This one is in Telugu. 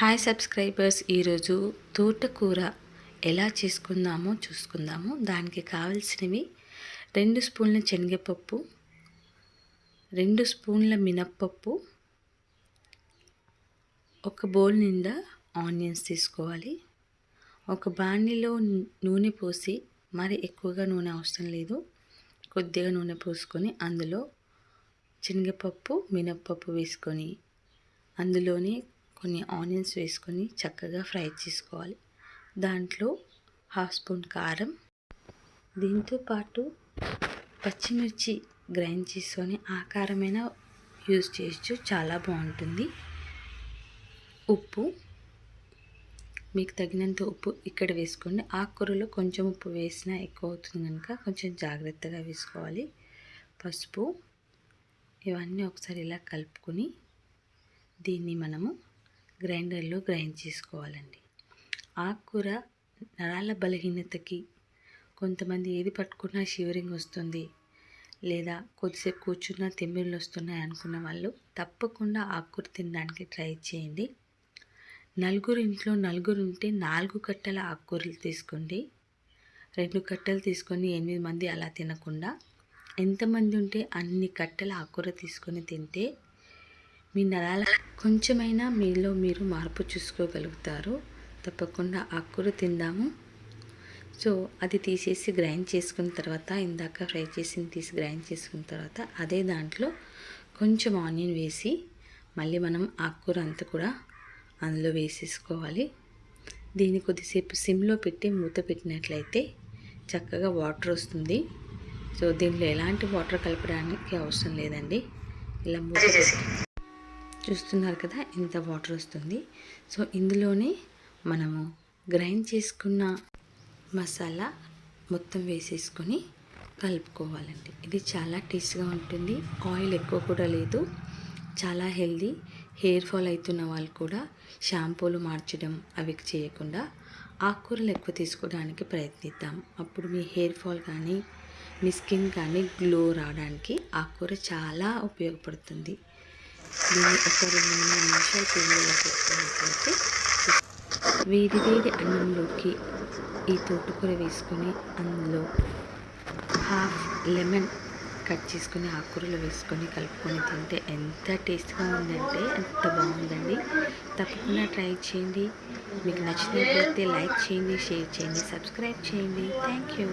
హాయ్ సబ్స్క్రైబర్స్, ఈరోజు తోటకూర ఎలా చేసుకుందామో చూసుకుందాము. దానికి కావాల్సినవి 2 స్పూన్ల శనగపప్పు, 2 స్పూన్ల మినప్పప్పు, ఒక బౌల్ నిండా ఆనియన్స్ తీసుకోవాలి. ఒక బాణలిలో నూనె పోసి, మరి ఎక్కువగా నూనె అవసరం లేదు, కొద్దిగా నూనె పోసుకొని అందులో శనగపప్పు మినప్పప్పు వేసుకొని అందులోనే కొన్ని ఆనియన్స్ వేసుకొని చక్కగా ఫ్రై చేసుకోవాలి. దాంట్లో 1/2 స్పూన్ కారం, దీంతో పాటు పచ్చిమిర్చి గ్రైండ్ చేసుకొని ఆ కారమైనా యూజ్ చేయొచ్చు, చాలా బాగుంటుంది. ఉప్పు, మీకు తగినంత ఉప్పు ఇక్కడ వేసుకోండి. ఆకుకూరలో కొంచెం ఉప్పు వేసినా ఎక్కువ అవుతుంది కనుక కొంచెం జాగ్రత్తగా వేసుకోవాలి. పసుపు, ఇవన్నీ ఒకసారి ఇలా కలుపుకొని దీన్ని మనము గ్రైండర్లో గ్రైండ్ చేసుకోవాలండి. ఆకుకూర నరాల బలహీనతకి, కొంతమంది ఏది పట్టుకున్నా షివరింగ్ వస్తుంది, లేదా కొద్దిసేపు కూర్చున్నా తిమ్మిర్లు వస్తున్నాయి అనుకున్న వాళ్ళు తప్పకుండా ఆకుకూర తినడానికి ట్రై చేయండి. ఇంట్లో నలుగురు ఉంటే 4 కట్టల ఆకుకూరలు తీసుకోండి. 2 కట్టలు తీసుకొని 8 మంది అలా తినకుండా ఎంతమంది ఉంటే అన్ని కట్టల ఆకుకూర తీసుకొని తింటే మీ నరాల కొంచెమైనా మీలో మీరు మార్పు చూసుకోగలుగుతారు. తప్పకుండా ఆకుకూర తిందాము. సో అది తీసేసి గ్రైండ్ చేసుకున్న తర్వాత, ఇందాక ఫ్రై చేసింది తీసి గ్రైండ్ చేసుకున్న తర్వాత అదే దాంట్లో కొంచెం ఆనియన్ వేసి మళ్ళీ మనం ఆకుకూర అంతా కూడా అందులో వేసేసుకోవాలి. దీన్ని కొద్దిసేపు సిమ్లో పెట్టి మూత పెట్టినట్లయితే చక్కగా వాటర్ వస్తుంది. సో దీనిలో ఎలాంటి వాటర్ కలపడానికి అవసరం లేదండి. ఇలా మూత చూస్తున్నారు కదా, ఇంత వాటర్ వస్తుంది. సో ఇందులోనే మనము గ్రైండ్ చేసుకున్న మసాలా మొత్తం వేసేసుకొని కలుపుకోవాలండి. ఇది చాలా టేస్ట్గా ఉంటుంది. ఆయిల్ ఎక్కువ కూడా లేదు, చాలా హెల్దీ. హెయిర్ ఫాల్ అవుతున్న వాళ్ళు కూడా షాంపూలు మార్చడం అవి చేయకుండా ఆకుకూరలు ఎక్కువ తీసుకోవడానికి ప్రయత్నిద్దాం. అప్పుడు మీ హెయిర్ ఫాల్ కానీ మీ స్కిన్ కానీ గ్లో రావడానికి ఆకుకూర చాలా ఉపయోగపడుతుంది. దీన్ని ఒక 2-3 నిమిషాలు పెరుగులో పెట్టుకున్నట్లయితే వేడి వేడి అన్నంలోకి ఈ తోటకూర వేసుకొని అందులో 1/2 లెమన్ కట్ చేసుకొని ఆకుకూరలో వేసుకొని కలుపుకొని తింటే ఎంత టేస్ట్గా ఉందంటే అంత బాగుందండి. తప్పకుండా ట్రై చేయండి. మీకు నచ్చినట్లయితే లైక్ చేయండి, షేర్ చేయండి, సబ్స్క్రైబ్ చేయండి. Thank you.